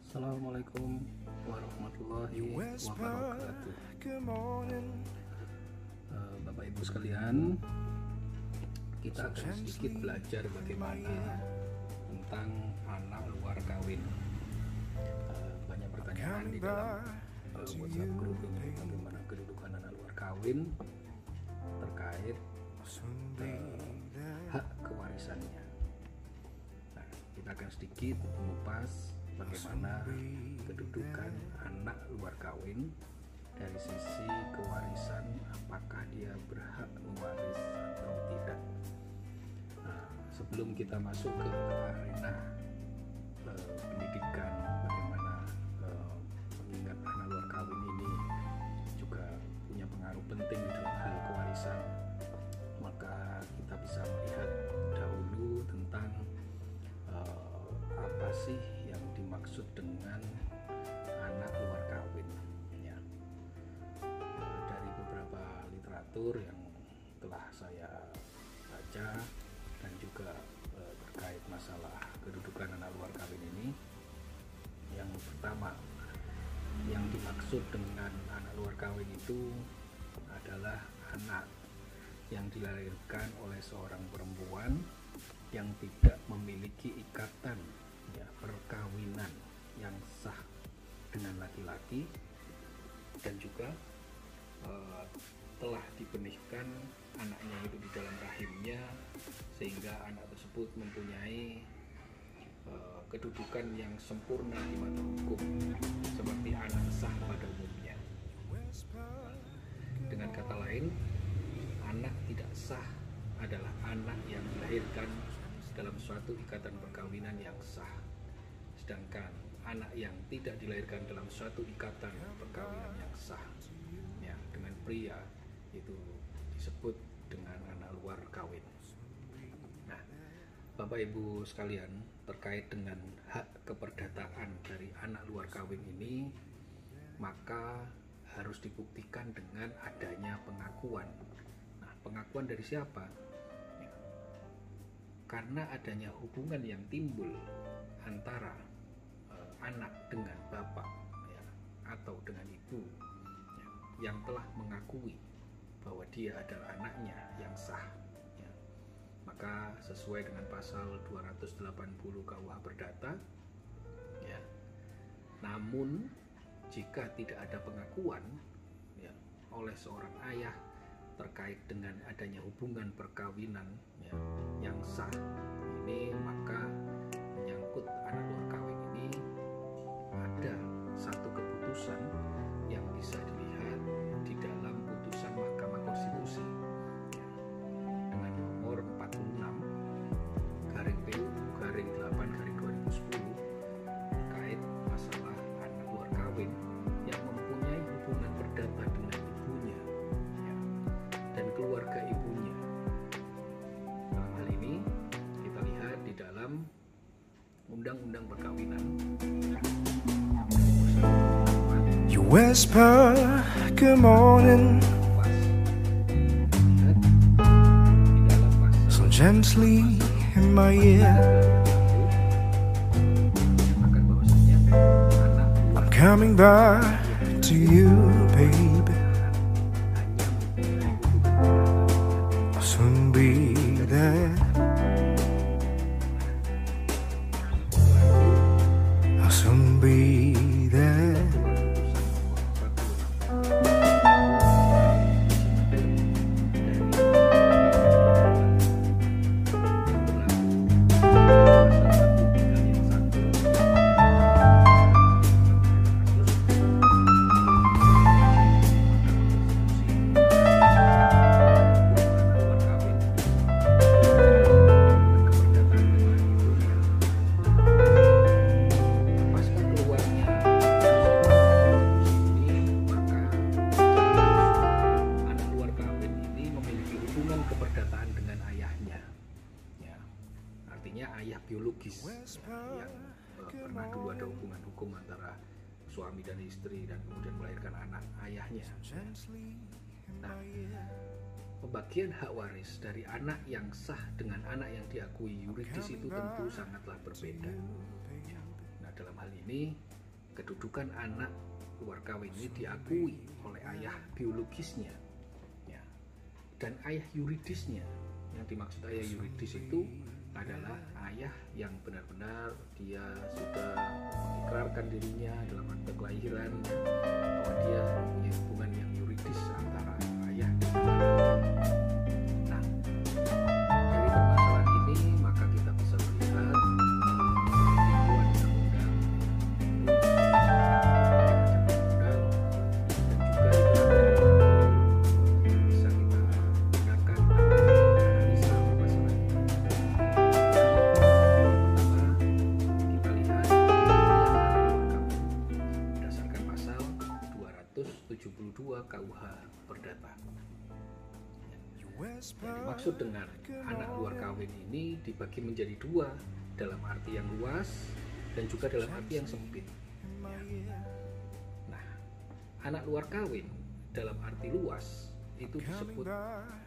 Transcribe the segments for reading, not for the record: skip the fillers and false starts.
Assalamualaikum warahmatullahi wabarakatuh. Bapak Ibu sekalian, kita akan sedikit belajar bagaimana tentang anak luar kawin. Banyak pertanyaan di dalam WhatsApp group ini, bagaimana kedudukan anak luar kawin terkait hak kewarisannya. Nah, kita akan sedikit mengupas bagaimana kedudukan anak luar kawin dari sisi kewarisan, apakah dia berhak mewaris atau tidak. Nah, sebelum kita masuk ke arena pendidikan, bagaimana mengingat anak luar kawin ini juga punya pengaruh penting di dalam hal kewarisan, maka kita bisa melihat dahulu tentang apa sih yang dimaksud dengan anak luar kawin ya. Dari beberapa literatur yang telah saya baca dan juga terkait masalah kedudukan anak luar kawin ini, yang pertama yang dimaksud dengan anak luar kawin itu adalah anak yang dilahirkan oleh seorang perempuan yang tidak memiliki ikatan perkawinan yang sah dengan laki-laki dan juga telah dibenihkan anaknya itu di dalam rahimnya, sehingga anak tersebut mempunyai kedudukan yang sempurna di mata hukum seperti anak sah pada umumnya. Dengan kata lain, anak tidak sah adalah anak yang dilahirkan dalam suatu ikatan perkawinan yang sah, sedangkan anak yang tidak dilahirkan dalam suatu ikatan perkawinan yang sah ya, dengan pria itu disebut dengan anak luar kawin. Nah, Bapak Ibu sekalian, terkait dengan hak keperdataan dari anak luar kawin ini, maka harus dibuktikan dengan adanya pengakuan. Nah, pengakuan dari siapa? Karena adanya hubungan yang timbul antara anak dengan bapak ya, atau dengan ibu ya, yang telah mengakui bahwa dia adalah anaknya yang sah ya. Maka sesuai dengan pasal 280 KUH Perdata ya, namun jika tidak ada pengakuan ya, oleh seorang ayah terkait dengan adanya hubungan perkawinan ya, yang sah ini, maka menyangkut anak luar kawin ini ada satu keputusan yang bisa dilihat di dalam putusan Mahkamah Konstitusi ya, dengan nomor 46/PU/8/2010 terkait masalah anak luar kawin yang mempunyai hubungan perdata dengan ibunya ya, dan keluarga ibunya. Dalam hal ini kita lihat di dalam Undang-Undang Perkawinan. You whisper good morning so gently in my ear. I'm coming back to you, baby. I'll soon be there. I'll soon be there. Keperdataan dengan ayahnya ya, artinya ayah biologis ya, yang pernah dulu ada hubungan hukum antara suami dan istri dan kemudian melahirkan anak, ayahnya. Nah, pembagian hak waris dari anak yang sah dengan anak yang diakui yuridis itu tentu sangatlah berbeda. Nah, dalam hal ini kedudukan anak luar kawin ini diakui oleh ayah biologisnya, ya, dan ayah yuridisnya. Yang dimaksud ayah yuridis itu adalah ayah yang benar-benar dia sudah mengikrarkan dirinya dalam akte kelahiran bahwa dia mempunyai hubungan yang yuridis antara ayah dan anak. Nah, dari permasalahan ini maka kita bisa melihat tujuan undang-undang bisa kita gunakan dalam analisa masalah ini. Kita lihat berdasarkan pasal 272 KUH Perdata. Yang dimaksud dengan anak luar kawin ini dibagi menjadi dua, dalam arti yang luas dan juga dalam arti yang sempit. Nah, anak luar kawin dalam arti luas itu disebut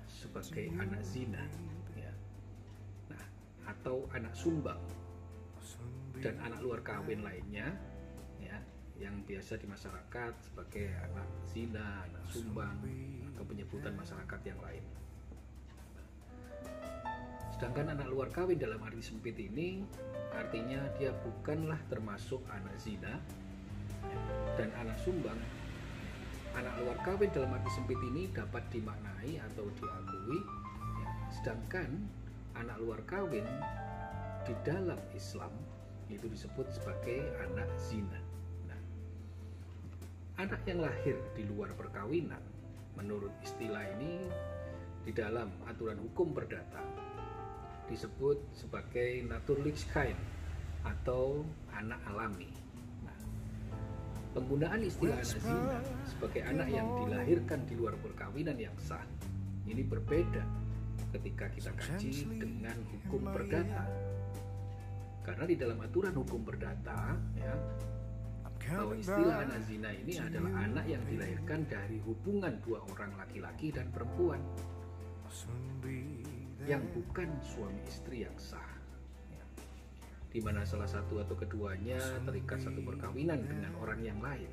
sebagai anak zina, ya. Nah, atau anak sumbang. Dan anak luar kawin lainnya, ya, yang biasa di masyarakat sebagai anak zina, anak sumbang, atau penyebutan masyarakat yang lain. Sedangkan anak luar kawin dalam arti sempit ini artinya dia bukanlah termasuk anak zina dan anak sumbang. Anak luar kawin dalam arti sempit ini dapat dimaknai atau diakui, ya, sedangkan anak luar kawin di dalam Islam itu disebut sebagai anak zina. Nah, anak yang lahir di luar perkawinan menurut istilah ini di dalam aturan hukum perdata disebut sebagai Naturlichkeit atau anak alami. Nah, penggunaan istilah anak zina sebagai anak yang dilahirkan di luar perkawinan yang sah ini berbeda ketika kita kaji dengan hukum perdata. Karena di dalam aturan hukum perdata, ya, bahwa istilah anak zina ini adalah anak yang dilahirkan dari hubungan dua orang laki-laki dan perempuan yang bukan suami istri yang sah, ya, di mana salah satu atau keduanya terikat satu perkawinan dengan orang yang lain.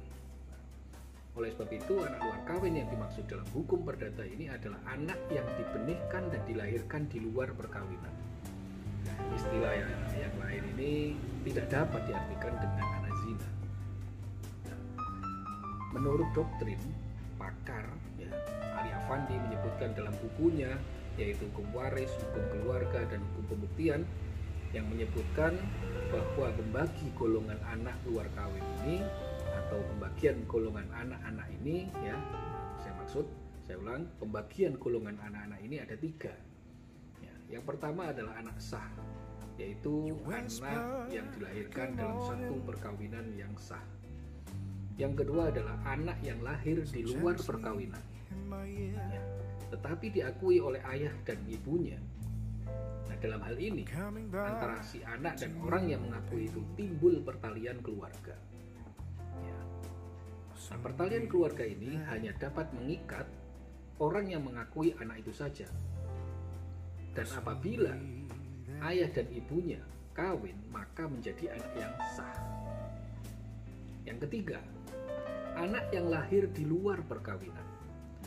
Oleh sebab itu, anak luar kawin yang dimaksud dalam hukum perdata ini adalah anak yang dibenihkan dan dilahirkan di luar perkawinan. Istilah yang lain ini tidak dapat diartikan dengan anak zina. Menurut doktrin pakar, ya, Ali Afandi menyebutkan dalam bukunya yaitu hukum waris, hukum keluarga, dan hukum pembuktian, yang menyebutkan bahwa membagi golongan anak luar kawin ini atau pembagian golongan anak-anak ini, ya, saya ulang, pembagian golongan anak-anak ini ada tiga. Ya, yang pertama adalah anak sah, yaitu anak yang dilahirkan dalam satu perkawinan yang sah. Yang kedua adalah anak yang lahir di luar perkawinan, ya, tetapi diakui oleh ayah dan ibunya. Nah, dalam hal ini antara si anak dan orang yang mengakui itu timbul pertalian keluarga. Ya. Nah, pertalian keluarga ini hanya dapat mengikat orang yang mengakui anak itu saja. Dan apabila ayah dan ibunya kawin, maka menjadi anak yang sah. Yang ketiga, anak yang lahir di luar perkawinan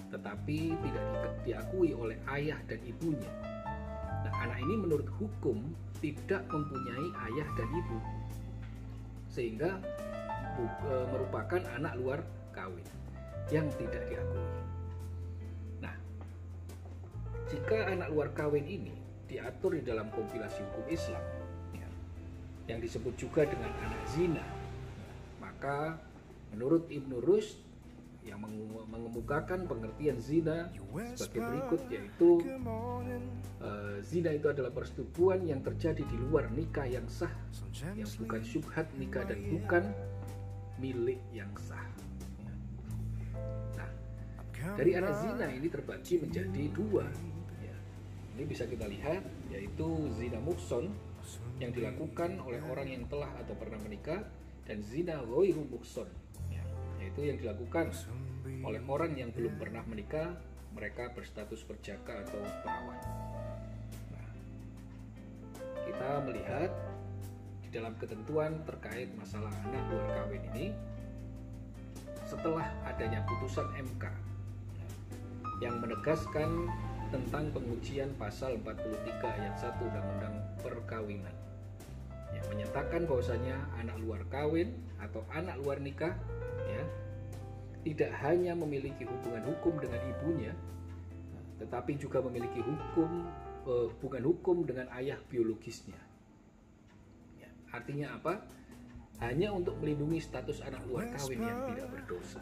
tetapi tidak diakui oleh ayah dan ibunya. Nah, anak ini menurut hukum tidak mempunyai ayah dan ibu, sehingga merupakan anak luar kawin yang tidak diakui. Nah, jika anak luar kawin ini diatur di dalam kompilasi hukum Islam, ya, yang disebut juga dengan anak zina, maka menurut Ibnu Rushd yang mengemukakan pengertian zina sebagai berikut, yaitu zina itu adalah persetubuhan yang terjadi di luar nikah yang sah, yang bukan syubhat nikah dan bukan milik yang sah. Nah, dari anak zina ini terbagi menjadi dua, ya. Ini bisa kita lihat, yaitu zina muhson yang dilakukan oleh orang yang telah atau pernah menikah, dan zina ghairu muhson, yaitu yang dilakukan oleh orang yang belum pernah menikah, mereka berstatus perjaka atau perawan. Nah, kita melihat di di dalam ketentuan terkait masalah anak luar kawin ini, setelah adanya putusan MK yang menegaskan tentang pengujian pasal 43 ayat 1 Undang-Undang Perkawinan, yang menyatakan bahwasanya anak luar kawin atau anak luar nikah ya tidak hanya memiliki hubungan hukum dengan ibunya, tetapi juga memiliki hubungan hukum dengan ayah biologisnya. Ya, artinya apa? Hanya untuk melindungi status anak luar kawin yang tidak berdosa.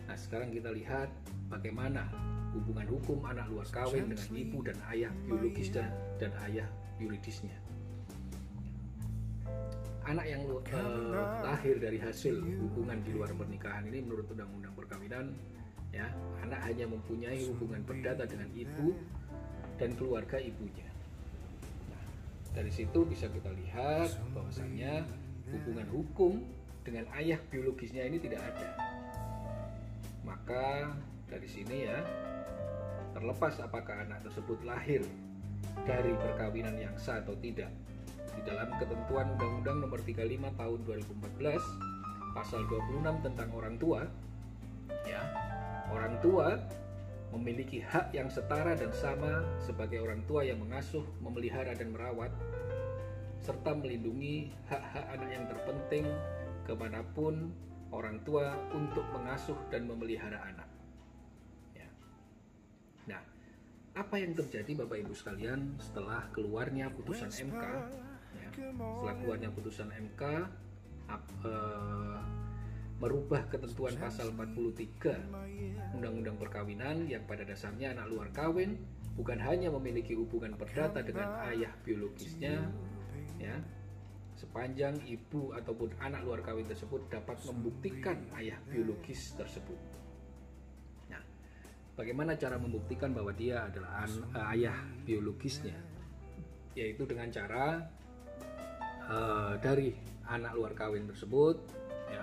Nah, sekarang kita lihat bagaimana hubungan hukum anak luar kawin dengan ibu dan ayah biologis dan ayah yuridisnya. Anak yang lahir dari hasil hubungan di luar pernikahan ini menurut Undang-Undang Perkawinan, ya, anak hanya mempunyai hubungan perdata dengan ibu dan keluarga ibunya. Nah, dari situ bisa kita lihat bahwasanya hubungan hukum dengan ayah biologisnya ini tidak ada. Maka dari sini ya, terlepas apakah anak tersebut lahir dari perkawinan yang sah atau tidak, di dalam ketentuan Undang-Undang Nomor 35 Tahun 2014 Pasal 26 tentang orang tua, ya, orang tua memiliki hak yang setara dan sama sebagai orang tua yang mengasuh, memelihara dan merawat, serta melindungi hak-hak anak yang terpenting kemanapun orang tua untuk mengasuh dan memelihara anak. Ya. Nah, apa yang terjadi Bapak Ibu sekalian setelah keluarnya putusan MK? Setelah keluarnya putusan MK merubah ketentuan pasal 43 Undang-Undang Perkawinan yang pada dasarnya anak luar kawin bukan hanya memiliki hubungan perdata dengan ayah biologisnya, ya, sepanjang ibu ataupun anak luar kawin tersebut dapat membuktikan ayah biologis tersebut. Nah, bagaimana cara membuktikan bahwa dia adalah ayah biologisnya? Yaitu dengan cara dari anak luar kawin tersebut, ya,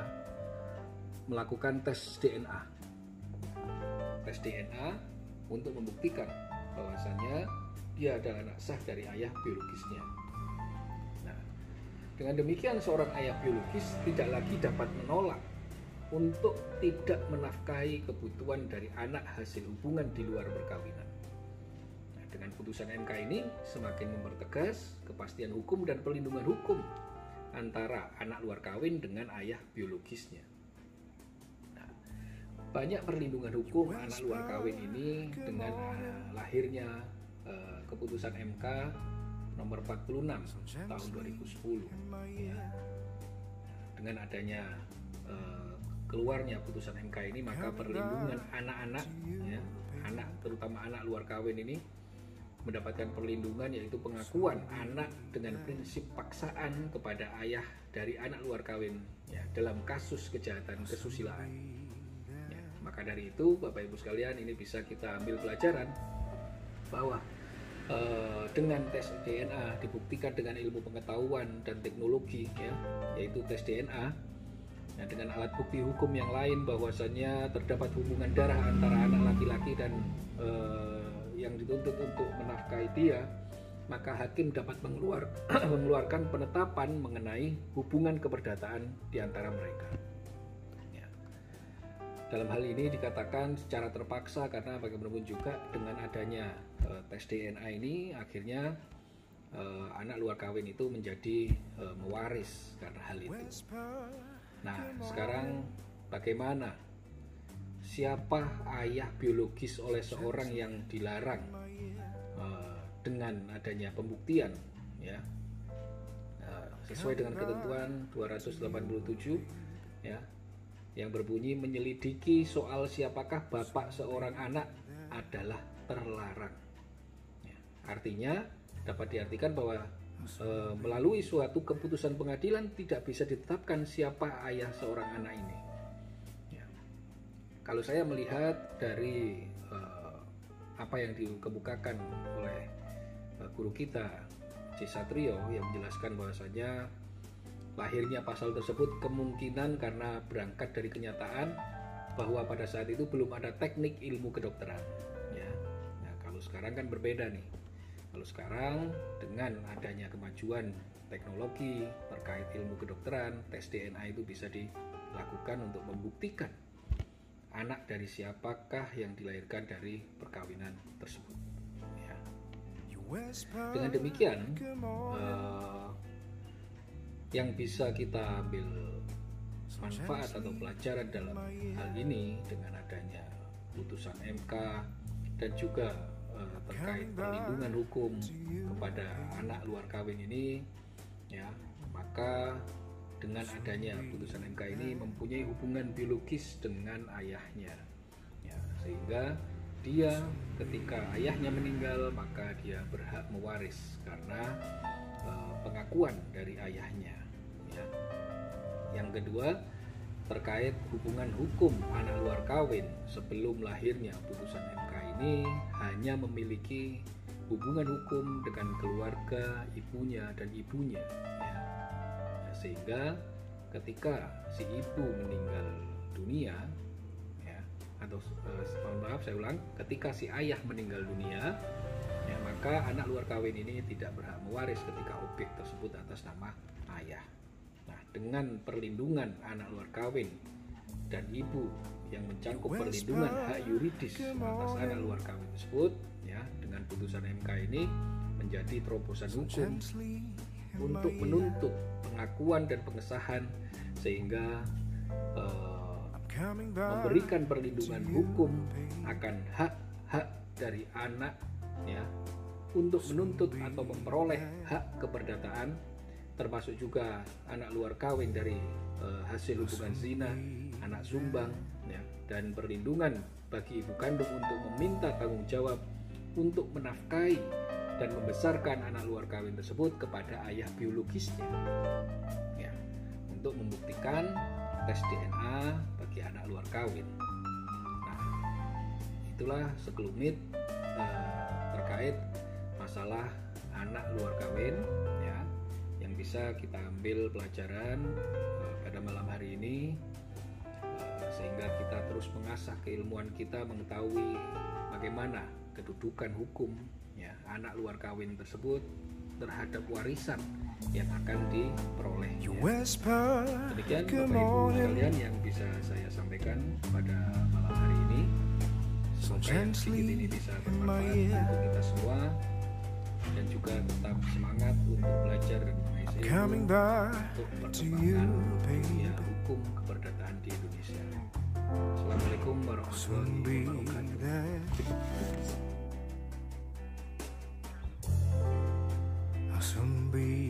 melakukan tes DNA. Tes DNA untuk membuktikan bahwasannya dia adalah anak sah dari ayah biologisnya. Nah, dengan demikian seorang ayah biologis tidak lagi dapat menolak untuk tidak menafkahi kebutuhan dari anak hasil hubungan di luar perkawinan. Dengan putusan MK ini semakin mempertegas kepastian hukum dan perlindungan hukum antara anak luar kawin dengan ayah biologisnya. Nah, banyak perlindungan hukum anak luar kawin ini dengan lahirnya keputusan MK nomor 46 tahun 2010. Ya. Dengan adanya keluarnya putusan MK ini, maka perlindungan anak-anak, ya, anak terutama anak luar kawin ini mendapatkan perlindungan, yaitu pengakuan anak dengan prinsip paksaan kepada ayah dari anak luar kawin, ya, dalam kasus kejahatan kesusilaan. Ya, maka dari itu Bapak Ibu sekalian, ini bisa kita ambil pelajaran bahwa dengan tes DNA dibuktikan dengan ilmu pengetahuan dan teknologi, ya, yaitu tes DNA. Nah, dengan alat bukti hukum yang lain bahwasannya terdapat hubungan darah antara anak laki-laki dan yang dituntut untuk menafkahi dia, maka hakim dapat mengeluarkan penetapan mengenai hubungan keperdataan di antara mereka. Ya. Dalam hal ini dikatakan secara terpaksa karena bagaimanapun juga dengan adanya tes DNA ini akhirnya anak luar kawin itu menjadi mewaris karena hal itu. Nah, sekarang bagaimana? Siapa ayah biologis oleh seorang yang dilarang dengan adanya pembuktian, ya, sesuai dengan ketentuan 287, ya, yang berbunyi menyelidiki soal siapakah bapak seorang anak adalah terlarang. Ya, artinya dapat diartikan bahwa melalui suatu keputusan pengadilan tidak bisa ditetapkan siapa ayah seorang anak ini. Kalau saya melihat dari apa yang dikemukakan oleh guru kita C. Satrio yang menjelaskan bahwasanya lahirnya pasal tersebut kemungkinan karena berangkat dari kenyataan bahwa pada saat itu belum ada teknik ilmu kedokteran. Ya. Nah, kalau sekarang kan berbeda nih. Kalau sekarang dengan adanya kemajuan teknologi terkait ilmu kedokteran, tes DNA itu bisa dilakukan untuk membuktikan anak dari siapakah yang dilahirkan dari perkawinan tersebut. Ya. Dengan demikian, yang bisa kita ambil manfaat atau pelajaran dalam hal ini dengan adanya putusan MK dan juga terkait perlindungan hukum kepada anak luar kawin ini, ya, maka dengan adanya putusan MK ini mempunyai hubungan biologis dengan ayahnya, ya, sehingga dia ketika ayahnya meninggal maka dia berhak mewaris karena pengakuan dari ayahnya, ya. Yang kedua, terkait hubungan hukum anak luar kawin sebelum lahirnya putusan MK ini hanya memiliki hubungan hukum dengan keluarga ibunya dan ibunya, ya. Sehingga ketika si ibu meninggal dunia, ya, atau mohon maaf saya ulang, ketika si ayah meninggal dunia, ya, maka anak luar kawin ini tidak berhak mewaris ketika objek tersebut atas nama ayah. Nah, dengan perlindungan anak luar kawin dan ibu yang mencangkup perlindungan hak yuridis atas anak luar kawin tersebut, ya, dengan putusan MK ini menjadi terobosan hukum untuk menuntut pengakuan dan pengesahan sehingga memberikan perlindungan hukum akan hak-hak dari anak, ya, untuk menuntut atau memperoleh hak keperdataan, termasuk juga anak luar kawin dari hasil hubungan zina, anak sumbang, ya, dan perlindungan bagi ibu kandung untuk meminta tanggung jawab untuk menafkahi dan membesarkan anak luar kawin tersebut kepada ayah biologisnya, ya, untuk membuktikan tes DNA bagi anak luar kawin. Nah, itulah sekelumit terkait masalah anak luar kawin, ya, yang bisa kita ambil pelajaran pada malam hari ini, sehingga kita terus mengasah keilmuan kita mengetahui bagaimana kedudukan hukum, ya, anak luar kawin tersebut terhadap warisan yang akan diperolehnya. Demikian Bapak Ibu sekalian yang bisa saya sampaikan pada malam hari ini. Semoga yang sedikit ini bisa bermanfaat untuk kita semua dan juga tetap semangat untuk belajar dan mengisi ilmu untuk perkembangan dunia hukum keperdataan di Indonesia. Assalamualaikum warahmatullahi wabarakatuh. I'll soon be